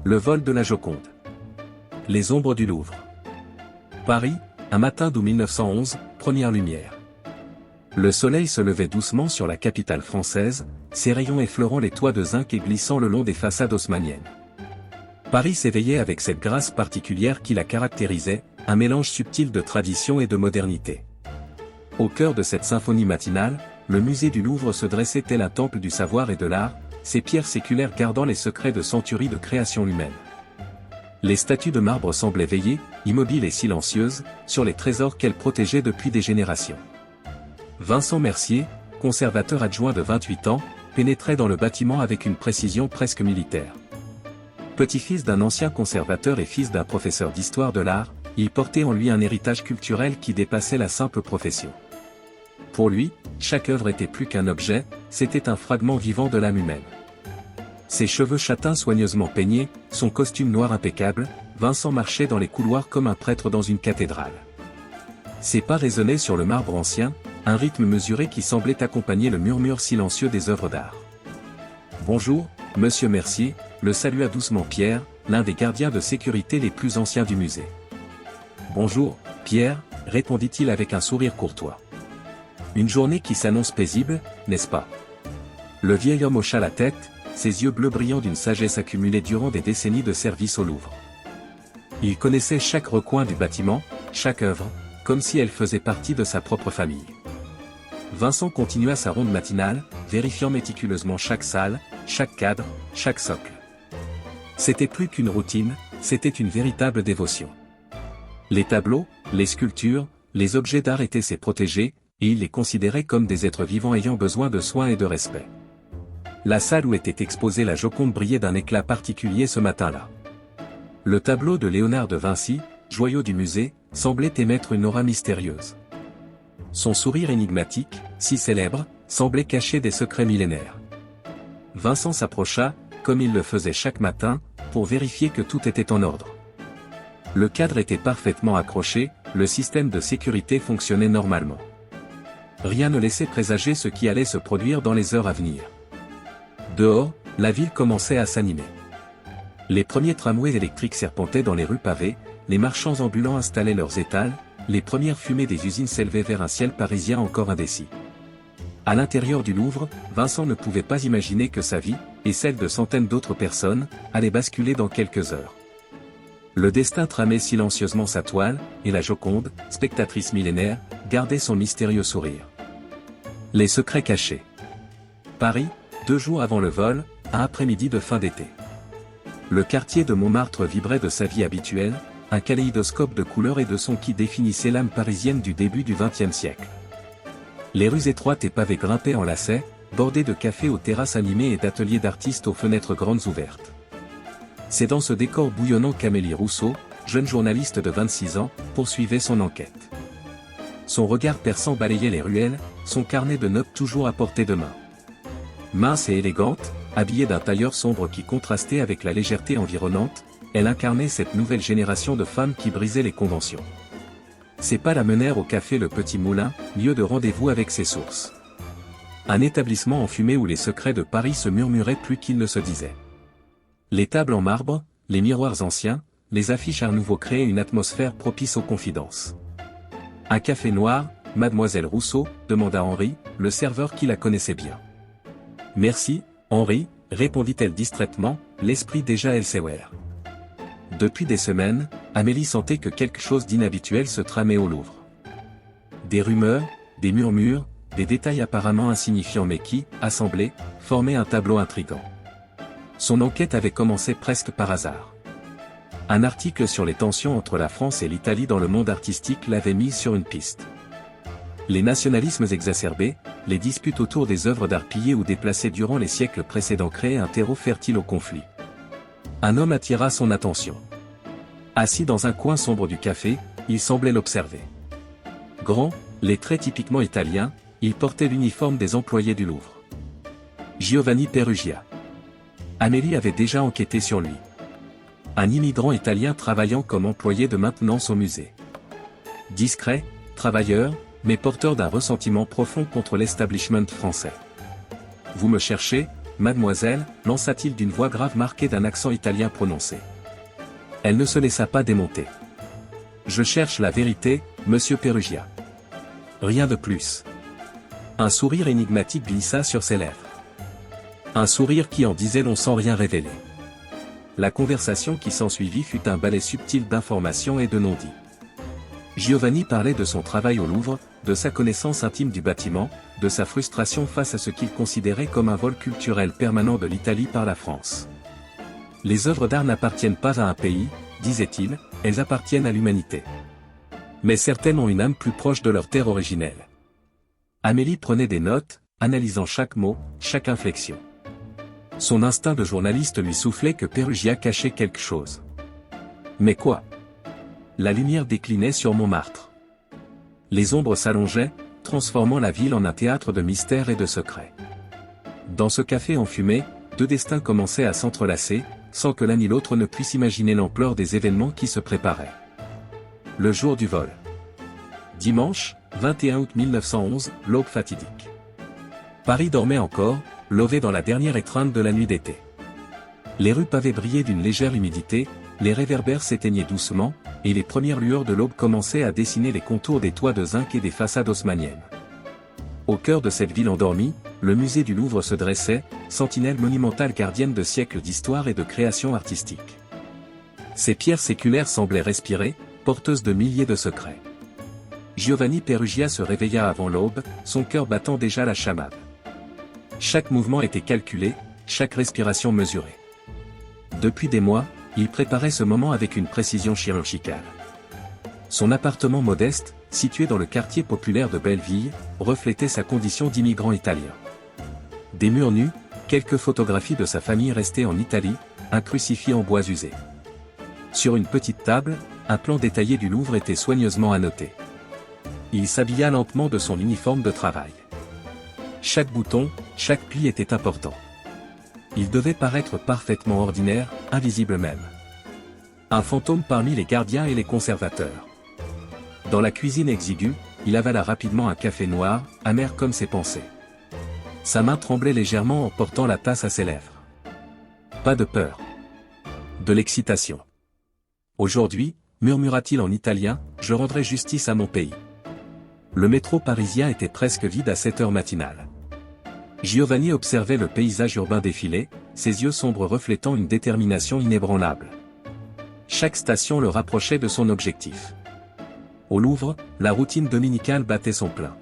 le vol de la Joconde. Les ombres du Louvre. Paris, un matin d'août 1911, première lumière. Le soleil se levait doucement sur la capitale française, ses rayons effleurant les toits de zinc et glissant le long des façades haussmanniennes. Paris s'éveillait avec cette grâce particulière qui la caractérisait, un mélange subtil de tradition et de modernité. Au cœur de cette symphonie matinale, le musée du Louvre se dressait tel un temple du savoir et de l'art, ses pierres séculaires gardant les secrets de centuries de création humaine. Les statues de marbre semblaient veiller, immobiles et silencieuses, sur les trésors qu'elles protégeaient depuis des générations. Vincent Mercier, conservateur adjoint de 28 ans, pénétrait dans le bâtiment avec une précision presque militaire. Petit-fils d'un ancien conservateur et fils d'un professeur d'histoire de l'art, il portait en lui un héritage culturel qui dépassait la simple profession. Pour lui, chaque œuvre était plus qu'un objet, c'était un fragment vivant de l'âme humaine. Ses cheveux châtains soigneusement peignés, son costume noir impeccable, Vincent marchait dans les couloirs comme un prêtre dans une cathédrale. Ses pas résonnaient sur le marbre ancien, un rythme mesuré qui semblait accompagner le murmure silencieux des œuvres d'art. « Bonjour, monsieur Mercier », le salua doucement Pierre, l'un des gardiens de sécurité les plus anciens du musée. « Bonjour, Pierre », répondit-il avec un sourire courtois. « Une journée qui s'annonce paisible, n'est-ce pas ?» Le vieil homme hocha la tête, ses yeux bleus brillants d'une sagesse accumulée durant des décennies de service au Louvre. Il connaissait chaque recoin du bâtiment, chaque œuvre, comme si elle faisait partie de sa propre famille. Vincent continua sa ronde matinale, vérifiant méticuleusement chaque salle, chaque cadre, chaque socle. C'était plus qu'une routine, c'était une véritable dévotion. Les tableaux, les sculptures, les objets d'art étaient ses protégés, et il les considérait comme des êtres vivants ayant besoin de soins et de respect. La salle où était exposée la Joconde brillait d'un éclat particulier ce matin-là. Le tableau de Léonard de Vinci, joyau du musée, semblait émettre une aura mystérieuse. Son sourire énigmatique, si célèbre, semblait cacher des secrets millénaires. Vincent s'approcha, comme il le faisait chaque matin, pour vérifier que tout était en ordre. Le cadre était parfaitement accroché, le système de sécurité fonctionnait normalement. Rien ne laissait présager ce qui allait se produire dans les heures à venir. Dehors, la ville commençait à s'animer. Les premiers tramways électriques serpentaient dans les rues pavées, les marchands ambulants installaient leurs étals, les premières fumées des usines s'élevaient vers un ciel parisien encore indécis. À l'intérieur du Louvre, Vincent ne pouvait pas imaginer que sa vie, et celle de centaines d'autres personnes, allaient basculer dans quelques heures. Le destin tramait silencieusement sa toile, et la Joconde, spectatrice millénaire, gardait son mystérieux sourire. Les secrets cachés. Paris, 2 jours avant le vol, un après-midi de fin d'été. Le quartier de Montmartre vibrait de sa vie habituelle, un kaléidoscope de couleurs et de sons qui définissait l'âme parisienne du début du XXe siècle. Les rues étroites et pavées grimpaient en lacets, bordées de cafés aux terrasses animées et d'ateliers d'artistes aux fenêtres grandes ouvertes. C'est dans ce décor bouillonnant qu'Amélie Rousseau, jeune journaliste de 26 ans, poursuivait son enquête. Son regard perçant balayait les ruelles, son carnet de notes toujours à portée de main. Mince et élégante, habillée d'un tailleur sombre qui contrastait avec la légèreté environnante, elle incarnait cette nouvelle génération de femmes qui brisaient les conventions. Ses pas la menèrent au café Le Petit Moulin, lieu de rendez-vous avec ses sources. Un établissement enfumé où les secrets de Paris se murmuraient plus qu'ils ne se disaient. Les tables en marbre, les miroirs anciens, les affiches art nouveau créaient une atmosphère propice aux confidences. Un café noir, mademoiselle Rousseau, demanda Henri, le serveur qui la connaissait bien. Merci, Henri, répondit-elle distraitement, l'esprit déjà elsewhere. Depuis des semaines, Amélie sentait que quelque chose d'inhabituel se tramait au Louvre. Des rumeurs, des murmures, des détails apparemment insignifiants mais qui, assemblés, formaient un tableau intrigant. Son enquête avait commencé presque par hasard. Un article sur les tensions entre la France et l'Italie dans le monde artistique l'avait mise sur une piste. Les nationalismes exacerbés, les disputes autour des œuvres d'art pillées ou déplacées durant les siècles précédents créaient un terreau fertile au conflit. Un homme attira son attention. Assis dans un coin sombre du café, il semblait l'observer. Grand, les traits typiquement italiens, il portait l'uniforme des employés du Louvre. Giovanni Perugia. Amélie avait déjà enquêté sur lui. Un immigrant italien travaillant comme employé de maintenance au musée. Discret, travailleur, mais porteur d'un ressentiment profond contre l'establishment français. « Vous me cherchez » mademoiselle, lança-t-il d'une voix grave marquée d'un accent italien prononcé. Elle ne se laissa pas démonter. Je cherche la vérité, monsieur Peruggia. Rien de plus. Un sourire énigmatique glissa sur ses lèvres. Un sourire qui en disait long sans rien révéler. La conversation qui s'ensuivit fut un balai subtil d'informations et de non-dits. Giovanni parlait de son travail au Louvre, de sa connaissance intime du bâtiment, de sa frustration face à ce qu'il considérait comme un vol culturel permanent de l'Italie par la France. Les œuvres d'art n'appartiennent pas à un pays, disait-il, elles appartiennent à l'humanité. Mais certaines ont une âme plus proche de leur terre originelle. Amélie prenait des notes, analysant chaque mot, chaque inflexion. Son instinct de journaliste lui soufflait que Peruggia cachait quelque chose. Mais quoi? La lumière déclinait sur Montmartre. Les ombres s'allongeaient, transformant la ville en un théâtre de mystères et de secrets. Dans ce café enfumé, deux destins commençaient à s'entrelacer, sans que l'un ni l'autre ne puisse imaginer l'ampleur des événements qui se préparaient. Le jour du vol. Dimanche, 21 août 1911, l'aube fatidique. Paris dormait encore, lové dans la dernière étreinte de la nuit d'été. Les rues pavées brillaient d'une légère humidité, les réverbères s'éteignaient doucement, et les premières lueurs de l'aube commençaient à dessiner les contours des toits de zinc et des façades haussmanniennes. Au cœur de cette ville endormie, le musée du Louvre se dressait, sentinelle monumentale gardienne de siècles d'histoire et de création artistique. Ces pierres séculaires semblaient respirer, porteuses de milliers de secrets. Giovanni Peruggia se réveilla avant l'aube, son cœur battant déjà la chamade. Chaque mouvement était calculé, chaque respiration mesurée. Depuis des mois, il préparait ce moment avec une précision chirurgicale. Son appartement modeste, situé dans le quartier populaire de Belleville, reflétait sa condition d'immigrant italien. Des murs nus, quelques photographies de sa famille restée en Italie, un crucifix en bois usé. Sur une petite table, un plan détaillé du Louvre était soigneusement annoté. Il s'habilla lentement de son uniforme de travail. Chaque bouton, chaque pli était important. Il devait paraître parfaitement ordinaire, invisible même. Un fantôme parmi les gardiens et les conservateurs. Dans la cuisine exiguë, il avala rapidement un café noir, amer comme ses pensées. Sa main tremblait légèrement en portant la tasse à ses lèvres. Pas de peur. De l'excitation. Aujourd'hui, murmura-t-il en italien, je rendrai justice à mon pays. Le métro parisien était presque vide à 7 heures matinales. Giovanni observait le paysage urbain défiler, ses yeux sombres reflétant une détermination inébranlable. Chaque station le rapprochait de son objectif. Au Louvre, la routine dominicale battait son plein.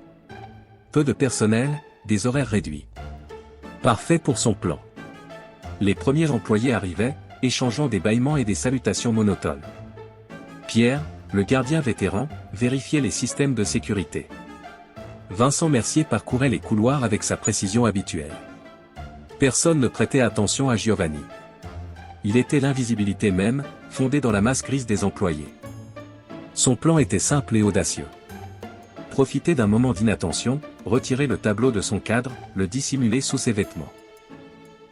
Peu de personnel, des horaires réduits. Parfait pour son plan. Les premiers employés arrivaient, échangeant des bâillements et des salutations monotones. Pierre, le gardien vétéran, vérifiait les systèmes de sécurité. Vincent Mercier parcourait les couloirs avec sa précision habituelle. Personne ne prêtait attention à Giovanni. Il était l'invisibilité même, fondée dans la masse grise des employés. Son plan était simple et audacieux. Profiter d'un moment d'inattention, retirer le tableau de son cadre, le dissimuler sous ses vêtements.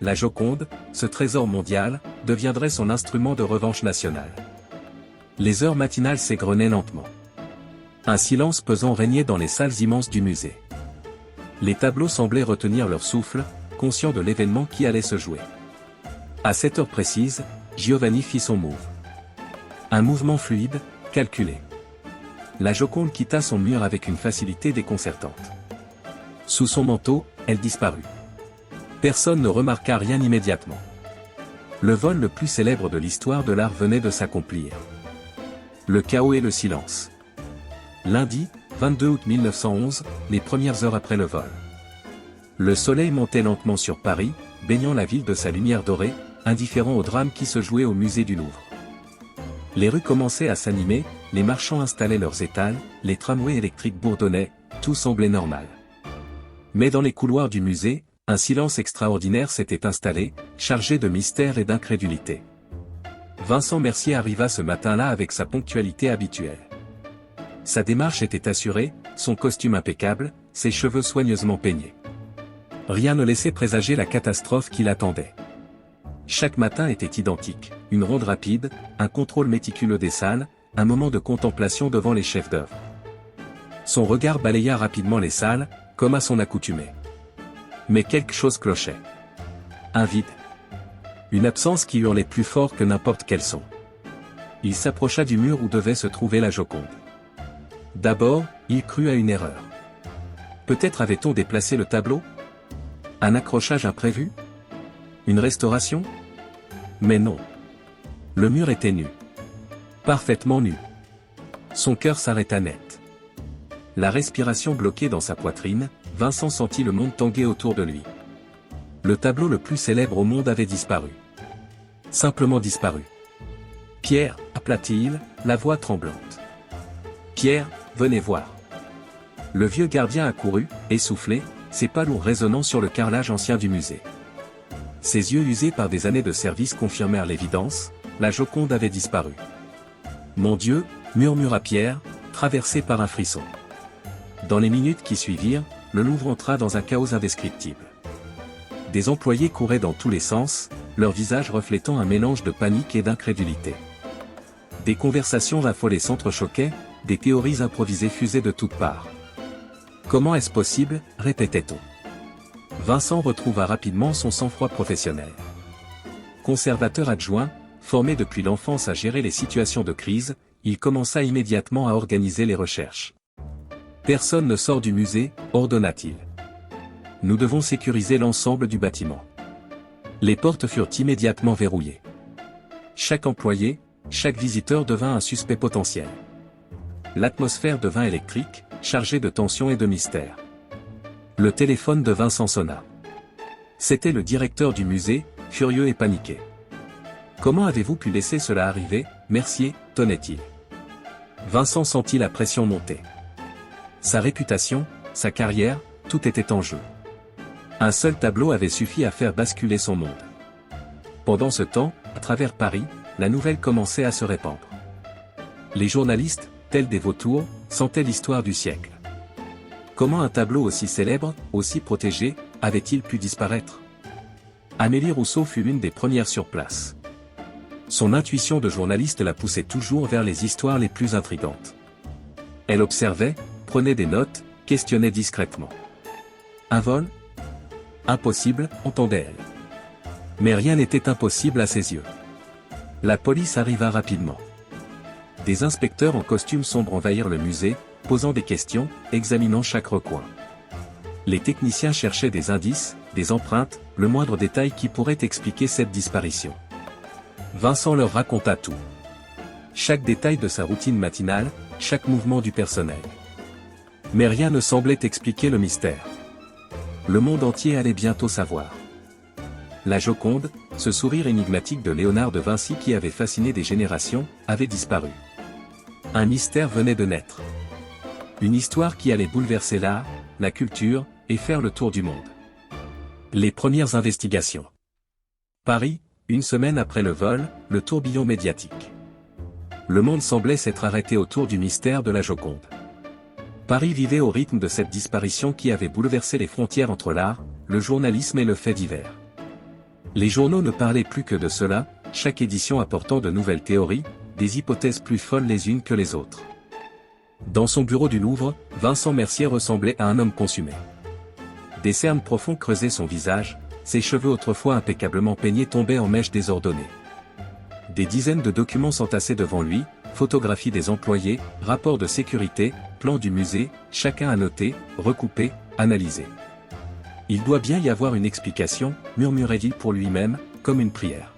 La Joconde, ce trésor mondial, deviendrait son instrument de revanche nationale. Les heures matinales s'égrenaient lentement. Un silence pesant régnait dans les salles immenses du musée. Les tableaux semblaient retenir leur souffle, conscients de l'événement qui allait se jouer. À 7 heures précises, Giovanni fit son move. Un mouvement fluide, calculé. La Joconde quitta son mur avec une facilité déconcertante. Sous son manteau, elle disparut. Personne ne remarqua rien immédiatement. Le vol le plus célèbre de l'histoire de l'art venait de s'accomplir. Le chaos et le silence. Lundi, 22 août 1911, les premières heures après le vol. Le soleil montait lentement sur Paris, baignant la ville de sa lumière dorée, indifférent au drame qui se jouait au musée du Louvre. Les rues commençaient à s'animer, les marchands installaient leurs étals, les tramways électriques bourdonnaient, tout semblait normal. Mais dans les couloirs du musée, un silence extraordinaire s'était installé, chargé de mystère et d'incrédulité. Vincent Mercier arriva ce matin-là avec sa ponctualité habituelle. Sa démarche était assurée, son costume impeccable, ses cheveux soigneusement peignés. Rien ne laissait présager la catastrophe qui l'attendait. Chaque matin était identique, une ronde rapide, un contrôle méticuleux des salles, un moment de contemplation devant les chefs d'œuvre. Son regard balaya rapidement les salles, comme à son accoutumée. Mais quelque chose clochait. Un vide. Une absence qui hurlait plus fort que n'importe quel son. Il s'approcha du mur où devait se trouver la Joconde. D'abord, il crut à une erreur. Peut-être avait-on déplacé le tableau? Un accrochage imprévu? Une restauration? Mais non. Le mur était nu. Parfaitement nu. Son cœur s'arrêta net. La respiration bloquée dans sa poitrine, Vincent sentit le monde tanguer autour de lui. Le tableau le plus célèbre au monde avait disparu. Simplement disparu. Pierre, appela-t-il, la voix tremblante. Pierre, venez voir. Le vieux gardien accourut, essoufflé, ses pas lourds résonnant sur le carrelage ancien du musée. Ses yeux usés par des années de service confirmèrent l'évidence, la Joconde avait disparu. Mon Dieu, murmura Pierre, traversé par un frisson. Dans les minutes qui suivirent, le Louvre entra dans un chaos indescriptible. Des employés couraient dans tous les sens, leurs visages reflétant un mélange de panique et d'incrédulité. Des conversations affolées s'entrechoquaient, des théories improvisées fusaient de toutes parts. Comment est-ce possible, répétait-on. Vincent retrouva rapidement son sang-froid professionnel. Conservateur adjoint, formé depuis l'enfance à gérer les situations de crise, il commença immédiatement à organiser les recherches. Personne ne sort du musée, ordonna-t-il. Nous devons sécuriser l'ensemble du bâtiment. Les portes furent immédiatement verrouillées. Chaque employé, chaque visiteur devint un suspect potentiel. L'atmosphère devint électrique, chargée de tension et de mystère. Le téléphone de Vincent sonna. C'était le directeur du musée, furieux et paniqué. Comment avez-vous pu laisser cela arriver, Mercier, tonnait-il. Vincent sentit la pression monter. Sa réputation, sa carrière, tout était en jeu. Un seul tableau avait suffi à faire basculer son monde. Pendant ce temps, à travers Paris, la nouvelle commençait à se répandre. Les journalistes, tels des vautours, sentaient l'histoire du siècle. Comment un tableau aussi célèbre, aussi protégé, avait-il pu disparaître? Amélie Rousseau fut l'une des premières sur place. Son intuition de journaliste la poussait toujours vers les histoires les plus intrigantes. Elle observait, prenait des notes, questionnait discrètement. Un vol? Impossible, entendait-elle. Mais rien n'était impossible à ses yeux. La police arriva rapidement. Des inspecteurs en costume sombre envahirent le musée, posant des questions, examinant chaque recoin. Les techniciens cherchaient des indices, des empreintes, le moindre détail qui pourrait expliquer cette disparition. Vincent leur raconta tout. Chaque détail de sa routine matinale, chaque mouvement du personnel. Mais rien ne semblait expliquer le mystère. Le monde entier allait bientôt savoir. La Joconde, ce sourire énigmatique de Léonard de Vinci qui avait fasciné des générations, avait disparu. Un mystère venait de naître. Une histoire qui allait bouleverser l'art, la culture, et faire le tour du monde. Les premières investigations. Paris, une semaine après le vol, le tourbillon médiatique. Le monde semblait s'être arrêté autour du mystère de la Joconde. Paris vivait au rythme de cette disparition qui avait bouleversé les frontières entre l'art, le journalisme et le fait divers. Les journaux ne parlaient plus que de cela, chaque édition apportant de nouvelles théories, des hypothèses plus folles les unes que les autres. Dans son bureau du Louvre, Vincent Mercier ressemblait à un homme consumé. Des cernes profonds creusaient son visage, ses cheveux autrefois impeccablement peignés tombaient en mèches désordonnées. Des dizaines de documents s'entassaient devant lui, photographies des employés, rapports de sécurité, plans du musée, chacun à noter, recouper, analyser. Il doit bien y avoir une explication, murmurait-il pour lui-même, comme une prière.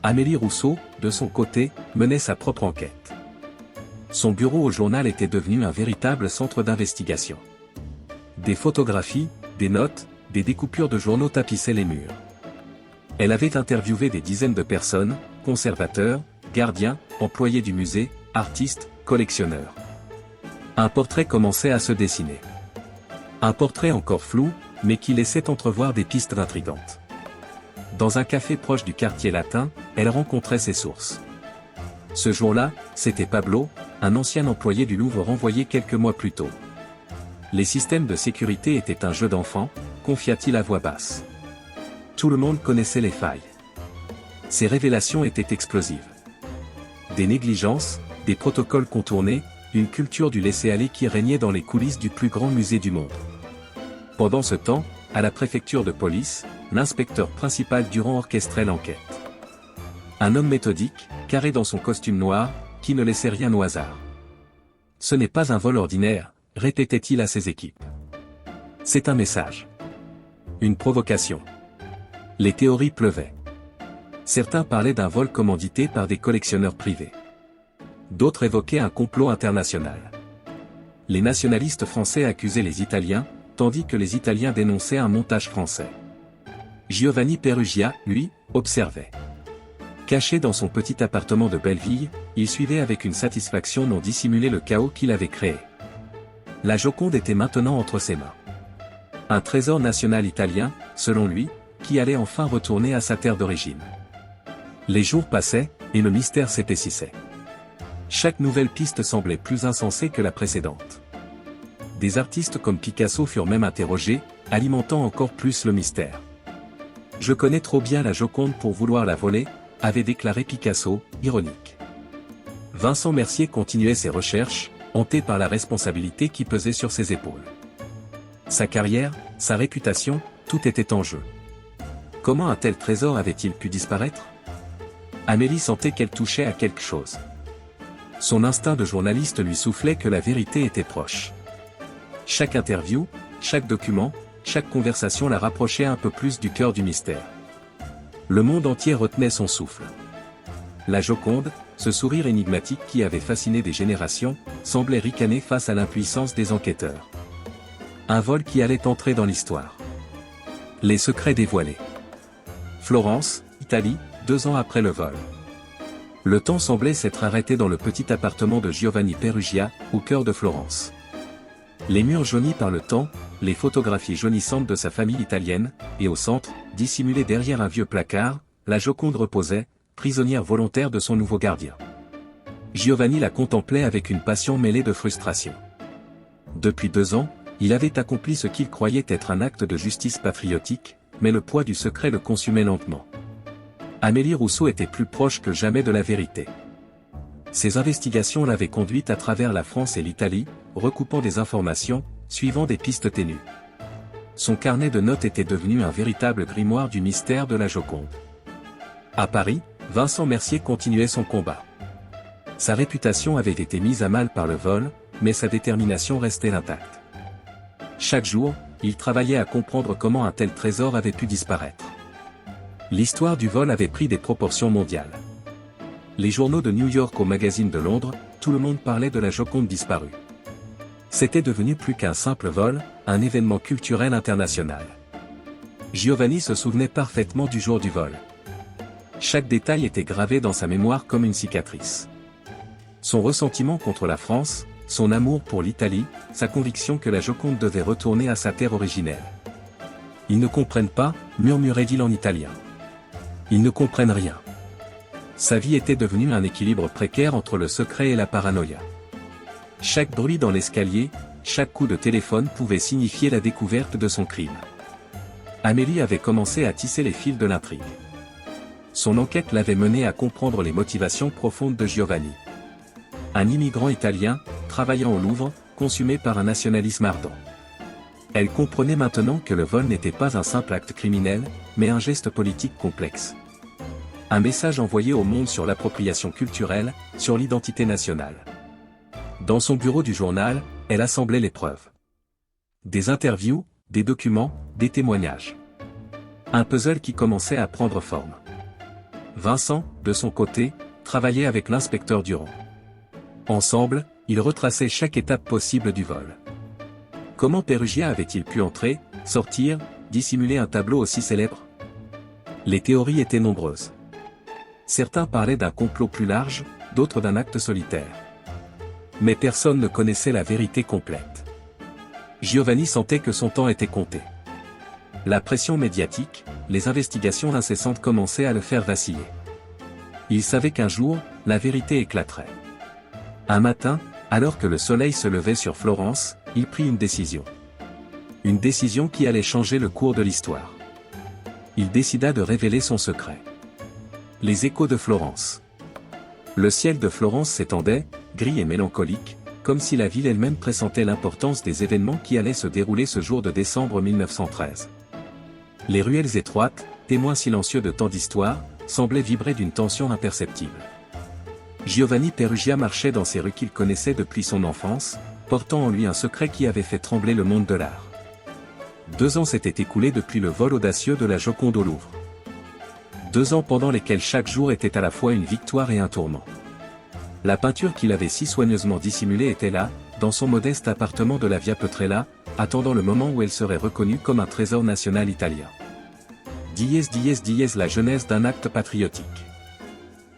Amélie Rousseau, de son côté, menait sa propre enquête. Son bureau au journal était devenu un véritable centre d'investigation. Des photographies, des notes, des découpures de journaux tapissaient les murs. Elle avait interviewé des dizaines de personnes, conservateurs, gardiens, employés du musée, artistes, collectionneurs. Un portrait commençait à se dessiner. Un portrait encore flou, mais qui laissait entrevoir des pistes intrigantes. Dans un café proche du quartier latin, elle rencontrait ses sources. Ce jour-là, c'était Pablo, un ancien employé du Louvre renvoyé quelques mois plus tôt. Les systèmes de sécurité étaient un jeu d'enfant, confia-t-il à voix basse. Tout le monde connaissait les failles. Ces révélations étaient explosives. Des négligences, des protocoles contournés, une culture du laisser-aller qui régnait dans les coulisses du plus grand musée du monde. Pendant ce temps, à la préfecture de police, l'inspecteur principal Durand orchestrait l'enquête. Un homme méthodique, carré dans son costume noir, qui ne laissait rien au hasard. Ce n'est pas un vol ordinaire, répétait-il à ses équipes. C'est un message. Une provocation. Les théories pleuvaient. Certains parlaient d'un vol commandité par des collectionneurs privés. D'autres évoquaient un complot international. Les nationalistes français accusaient les Italiens, tandis que les Italiens dénonçaient un montage français. Giovanni Peruggia, lui, observait. Caché dans son petit appartement de Belleville, il suivait avec une satisfaction non dissimulée le chaos qu'il avait créé. La Joconde était maintenant entre ses mains. Un trésor national italien, selon lui, qui allait enfin retourner à sa terre d'origine. Les jours passaient, et le mystère s'épaississait. Chaque nouvelle piste semblait plus insensée que la précédente. Des artistes comme Picasso furent même interrogés, alimentant encore plus le mystère. « Je connais trop bien la Joconde pour vouloir la voler », avait déclaré Picasso, ironique. Vincent Mercier continuait ses recherches, hanté par la responsabilité qui pesait sur ses épaules. Sa carrière, sa réputation, tout était en jeu. Comment un tel trésor avait-il pu disparaître? Amélie sentait qu'elle touchait à quelque chose. Son instinct de journaliste lui soufflait que la vérité était proche. Chaque interview, chaque document, chaque conversation la rapprochait un peu plus du cœur du mystère. Le monde entier retenait son souffle. La Joconde, ce sourire énigmatique qui avait fasciné des générations, semblait ricaner face à l'impuissance des enquêteurs. Un vol qui allait entrer dans l'histoire. Les secrets dévoilés. Florence, Italie, 2 ans après le vol. Le temps semblait s'être arrêté dans le petit appartement de Giovanni Peruggia, au cœur de Florence. Les murs jaunis par le temps, les photographies jaunissantes de sa famille italienne, et au centre, dissimulée derrière un vieux placard, la Joconde reposait, prisonnière volontaire de son nouveau gardien. Giovanni la contemplait avec une passion mêlée de frustration. Depuis 2 ans, il avait accompli ce qu'il croyait être un acte de justice patriotique, mais le poids du secret le consumait lentement. Amélie Rousseau était plus proche que jamais de la vérité. Ses investigations l'avaient conduite à travers la France et l'Italie, recoupant des informations, suivant des pistes ténues. Son carnet de notes était devenu un véritable grimoire du mystère de la Joconde. À Paris, Vincent Mercier continuait son combat. Sa réputation avait été mise à mal par le vol, mais sa détermination restait intacte. Chaque jour, il travaillait à comprendre comment un tel trésor avait pu disparaître. L'histoire du vol avait pris des proportions mondiales. Les journaux de New York au magazine de Londres, tout le monde parlait de la Joconde disparue. C'était devenu plus qu'un simple vol, un événement culturel international. Giovanni se souvenait parfaitement du jour du vol. Chaque détail était gravé dans sa mémoire comme une cicatrice. Son ressentiment contre la France, son amour pour l'Italie, sa conviction que la Joconde devait retourner à sa terre originelle. « Ils ne comprennent pas », murmurait-il en italien. « Ils ne comprennent rien. » Sa vie était devenue un équilibre précaire entre le secret et la paranoïa. Chaque bruit dans l'escalier, chaque coup de téléphone pouvait signifier la découverte de son crime. Amélie avait commencé à tisser les fils de l'intrigue. Son enquête l'avait menée à comprendre les motivations profondes de Giovanni. Un immigrant italien, travaillant au Louvre, consumé par un nationalisme ardent. Elle comprenait maintenant que le vol n'était pas un simple acte criminel, mais un geste politique complexe. Un message envoyé au monde sur l'appropriation culturelle, sur l'identité nationale. Dans son bureau du journal, elle assemblait les preuves. Des interviews, des documents, des témoignages. Un puzzle qui commençait à prendre forme. Vincent, de son côté, travaillait avec l'inspecteur Durand. Ensemble, ils retraçaient chaque étape possible du vol. Comment Peruggia avait-il pu entrer, sortir, dissimuler un tableau aussi célèbre? Les théories étaient nombreuses. Certains parlaient d'un complot plus large, d'autres d'un acte solitaire. Mais personne ne connaissait la vérité complète. Giovanni sentait que son temps était compté. La pression médiatique, les investigations incessantes commençaient à le faire vaciller. Il savait qu'un jour, la vérité éclaterait. Un matin, alors que le soleil se levait sur Florence, il prit une décision. Une décision qui allait changer le cours de l'histoire. Il décida de révéler son secret. Les échos de Florence. Le ciel de Florence s'étendait, gris et mélancolique, comme si la ville elle-même pressentait l'importance des événements qui allaient se dérouler ce jour de décembre 1913. Les ruelles étroites, témoins silencieux de tant d'histoires, semblaient vibrer d'une tension imperceptible. Giovanni Peruggia marchait dans ces rues qu'il connaissait depuis son enfance, portant en lui un secret qui avait fait trembler le monde de l'art. 2 ans s'étaient écoulés depuis le vol audacieux de la Joconde au Louvre. 2 ans pendant lesquels chaque jour était à la fois une victoire et un tourment. La peinture qu'il avait si soigneusement dissimulée était là, dans son modeste appartement de la Via Petrella, attendant le moment où elle serait reconnue comme un trésor national italien. La genèse d'un acte patriotique.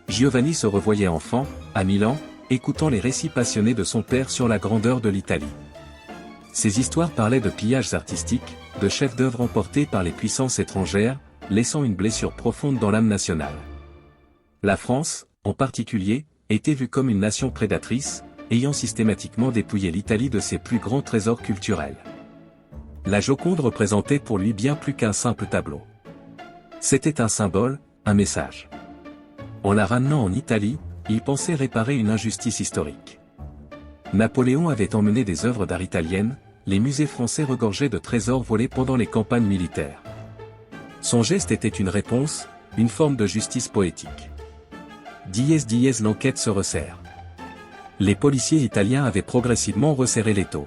Giovanni se revoyait enfant, à Milan, écoutant les récits passionnés de son père sur la grandeur de l'Italie. Ces histoires parlaient de pillages artistiques, de chefs-d'œuvre emportés par les puissances étrangères, laissant une blessure profonde dans l'âme nationale. La France, en particulier, était vue comme une nation prédatrice, ayant systématiquement dépouillé l'Italie de ses plus grands trésors culturels. La Joconde représentait pour lui bien plus qu'un simple tableau. C'était un symbole, un message. En la ramenant en Italie, il pensait réparer une injustice historique. Napoléon avait emmené des œuvres d'art italiennes, les musées français regorgeaient de trésors volés pendant les campagnes militaires. Son geste était une réponse, une forme de justice poétique. L'enquête se resserre. Les policiers italiens avaient progressivement resserré l'étau.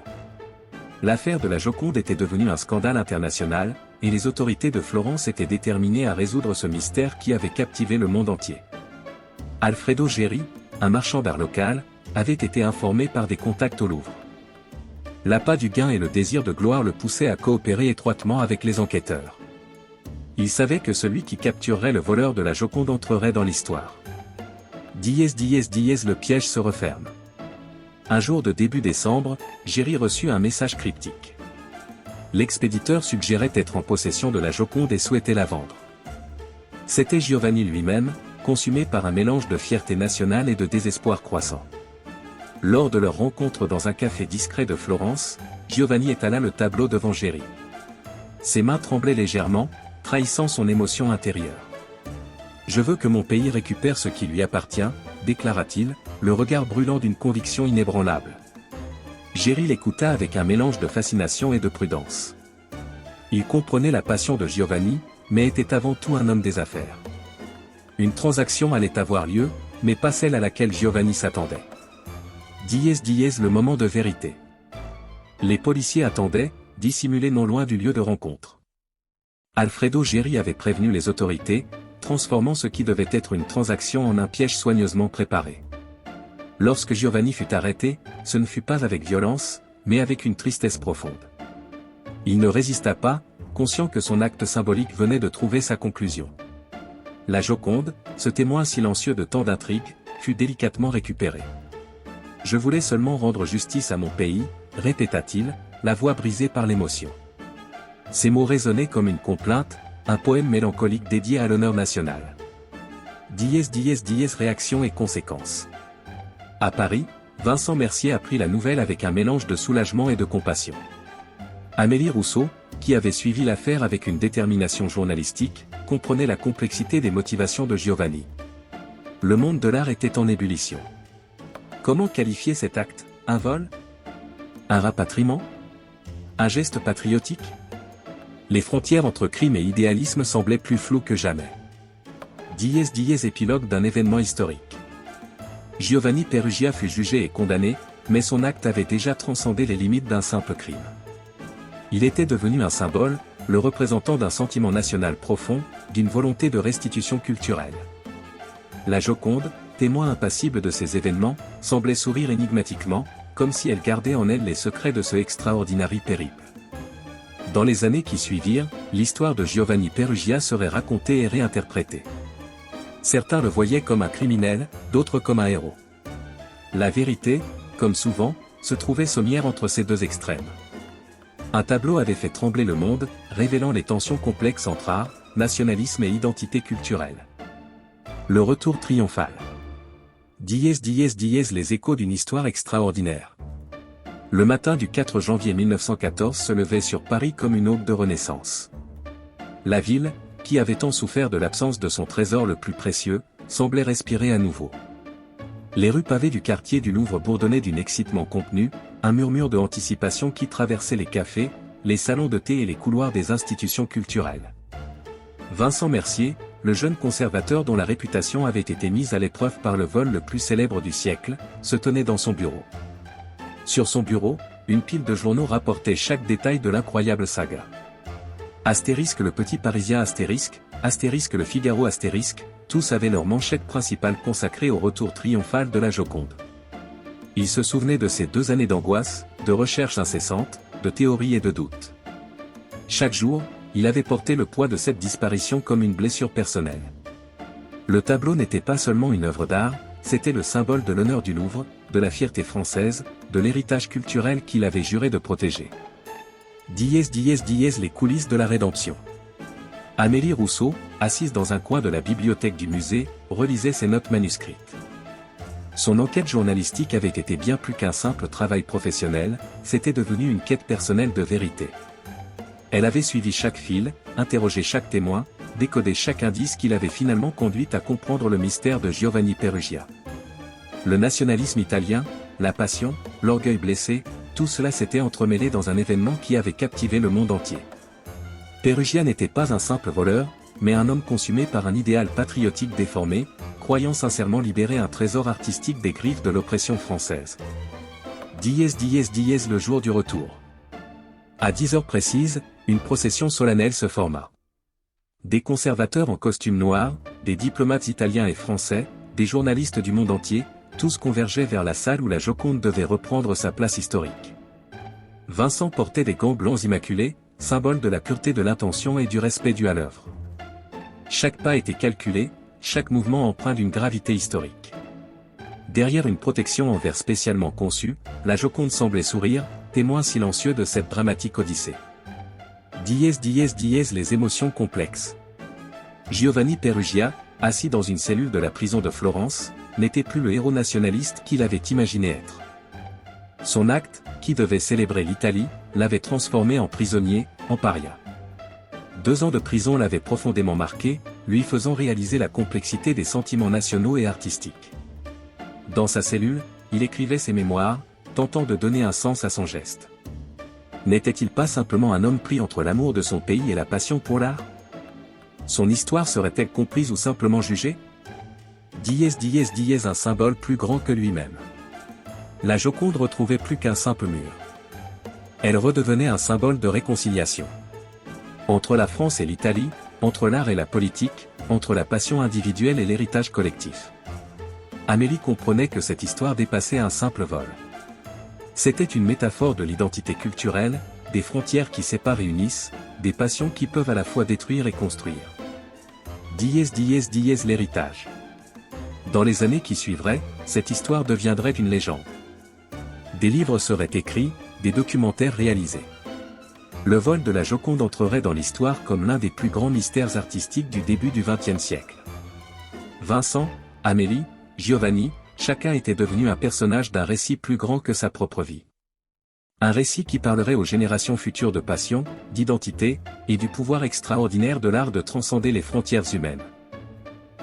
L'affaire de la Joconde était devenue un scandale international, et les autorités de Florence étaient déterminées à résoudre ce mystère qui avait captivé le monde entier. Alfredo Geri, un marchand d'art local, avait été informé par des contacts au Louvre. L'appât du gain et le désir de gloire le poussaient à coopérer étroitement avec les enquêteurs. Il savait que celui qui capturerait le voleur de la Joconde entrerait dans l'histoire. Le piège se referme. Un jour de début décembre, Geri reçut un message cryptique. L'expéditeur suggérait être en possession de la Joconde et souhaitait la vendre. C'était Giovanni lui-même, consumé par un mélange de fierté nationale et de désespoir croissant. Lors de leur rencontre dans un café discret de Florence, Giovanni étala le tableau devant Geri. Ses mains tremblaient légèrement, trahissant son émotion intérieure. « Je veux que mon pays récupère ce qui lui appartient », déclara-t-il, le regard brûlant d'une conviction inébranlable. Geri l'écouta avec un mélange de fascination et de prudence. Il comprenait la passion de Giovanni, mais était avant tout un homme des affaires. Une transaction allait avoir lieu, mais pas celle à laquelle Giovanni s'attendait. Le moment de vérité. Les policiers attendaient, dissimulés non loin du lieu de rencontre. Alfredo Geri avait prévenu les autorités, transformant ce qui devait être une transaction en un piège soigneusement préparé. Lorsque Giovanni fut arrêté, ce ne fut pas avec violence, mais avec une tristesse profonde. Il ne résista pas, conscient que son acte symbolique venait de trouver sa conclusion. La Joconde, ce témoin silencieux de tant d'intrigues, fut délicatement récupérée. « Je voulais seulement rendre justice à mon pays », répéta-t-il, la voix brisée par l'émotion. Ces mots résonnaient comme une complainte, un poème mélancolique dédié à l'honneur national. Réaction et conséquences. À Paris, Vincent Mercier apprit la nouvelle avec un mélange de soulagement et de compassion. Amélie Rousseau, qui avait suivi l'affaire avec une détermination journalistique, comprenait la complexité des motivations de Giovanni. Le monde de l'art était en ébullition. Comment qualifier cet acte? Un vol? Un rapatriement? Un geste patriotique? Les frontières entre crime et idéalisme semblaient plus floues que jamais. Épilogue d'un événement historique. Giovanni Peruggia fut jugé et condamné, mais son acte avait déjà transcendé les limites d'un simple crime. Il était devenu un symbole, le représentant d'un sentiment national profond, d'une volonté de restitution culturelle. La Joconde, témoin impassible de ces événements, semblait sourire énigmatiquement, comme si elle gardait en elle les secrets de ce extraordinary périple. Dans les années qui suivirent, l'histoire de Giovanni Peruggia serait racontée et réinterprétée. Certains le voyaient comme un criminel, d'autres comme un héros. La vérité, comme souvent, se trouvait sommaire entre ces deux extrêmes. Un tableau avait fait trembler le monde, révélant les tensions complexes entre art, nationalisme et identité culturelle. Le retour triomphal. Les échos d'une histoire extraordinaire. Le matin du 4 janvier 1914 se levait sur Paris comme une aube de renaissance. La ville, qui avait tant souffert de l'absence de son trésor le plus précieux, semblait respirer à nouveau. Les rues pavées du quartier du Louvre bourdonnaient d'un excitement contenu, un murmure de anticipation qui traversait les cafés, les salons de thé et les couloirs des institutions culturelles. Vincent Mercier, le jeune conservateur dont la réputation avait été mise à l'épreuve par le vol le plus célèbre du siècle, se tenait dans son bureau. Sur son bureau, une pile de journaux rapportait chaque détail de l'incroyable saga. Astérisque le Petit Parisien astérisque, astérisque le Figaro astérisque, tous avaient leur manchette principale consacrée au retour triomphal de la Joconde. Il se souvenait de ces 2 années d'angoisse, de recherches incessantes, de théories et de doutes. Chaque jour, il avait porté le poids de cette disparition comme une blessure personnelle. Le tableau n'était pas seulement une œuvre d'art, c'était le symbole de l'honneur du Louvre, de la fierté française, de l'héritage culturel qu'il avait juré de protéger. Dies les coulisses de la rédemption. Amélie Rousseau, assise dans un coin de la bibliothèque du musée, relisait ses notes manuscrites. Son enquête journalistique avait été bien plus qu'un simple travail professionnel, c'était devenu une quête personnelle de vérité. Elle avait suivi chaque fil, interrogé chaque témoin, décodé chaque indice qui l'avait finalement conduite à comprendre le mystère de Giovanni Perugia. Le nationalisme italien, la passion, l'orgueil blessé, tout cela s'était entremêlé dans un événement qui avait captivé le monde entier. Perugia n'était pas un simple voleur, mais un homme consumé par un idéal patriotique déformé, croyant sincèrement libérer un trésor artistique des griffes de l'oppression française. Dies le jour du retour. À 10 heures précises, une procession solennelle se forma. Des conservateurs en costume noir, des diplomates italiens et français, des journalistes du monde entier, tous convergeaient vers la salle où la Joconde devait reprendre sa place historique. Vincent portait des gants blancs immaculés, symbole de la pureté de l'intention et du respect dû à l'œuvre. Chaque pas était calculé, chaque mouvement empreint d'une gravité historique. Derrière une protection en verre spécialement conçue, la Joconde semblait sourire, témoin silencieux de cette dramatique odyssée. Dies les émotions complexes. Giovanni Perugia, assis dans une cellule de la prison de Florence, n'était plus le héros nationaliste qu'il avait imaginé être. Son acte, qui devait célébrer l'Italie, l'avait transformé en prisonnier, en paria. 2 ans de prison l'avaient profondément marqué, lui faisant réaliser la complexité des sentiments nationaux et artistiques. Dans sa cellule, il écrivait ses mémoires, tentant de donner un sens à son geste. N'était-il pas simplement un homme pris entre l'amour de son pays et la passion pour l'art? Son histoire serait-elle comprise ou simplement jugée? Dies un symbole plus grand que lui-même. La Joconde retrouvait plus qu'un simple mur. Elle redevenait un symbole de réconciliation. Entre la France et l'Italie, entre l'art et la politique, entre la passion individuelle et l'héritage collectif. Amélie comprenait que cette histoire dépassait un simple vol. C'était une métaphore de l'identité culturelle, des frontières qui séparent et unissent, des passions qui peuvent à la fois détruire et construire. Dies l'héritage. Dans les années qui suivraient, cette histoire deviendrait une légende. Des livres seraient écrits, des documentaires réalisés. Le vol de la Joconde entrerait dans l'histoire comme l'un des plus grands mystères artistiques du début du XXe siècle. Vincent, Amélie, Giovanni, chacun était devenu un personnage d'un récit plus grand que sa propre vie. Un récit qui parlerait aux générations futures de passion, d'identité, et du pouvoir extraordinaire de l'art de transcender les frontières humaines.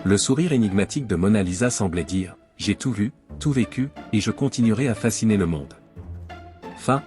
Le sourire énigmatique de Mona Lisa semblait dire « J'ai tout vu, tout vécu, et je continuerai à fasciner le monde ». Fin.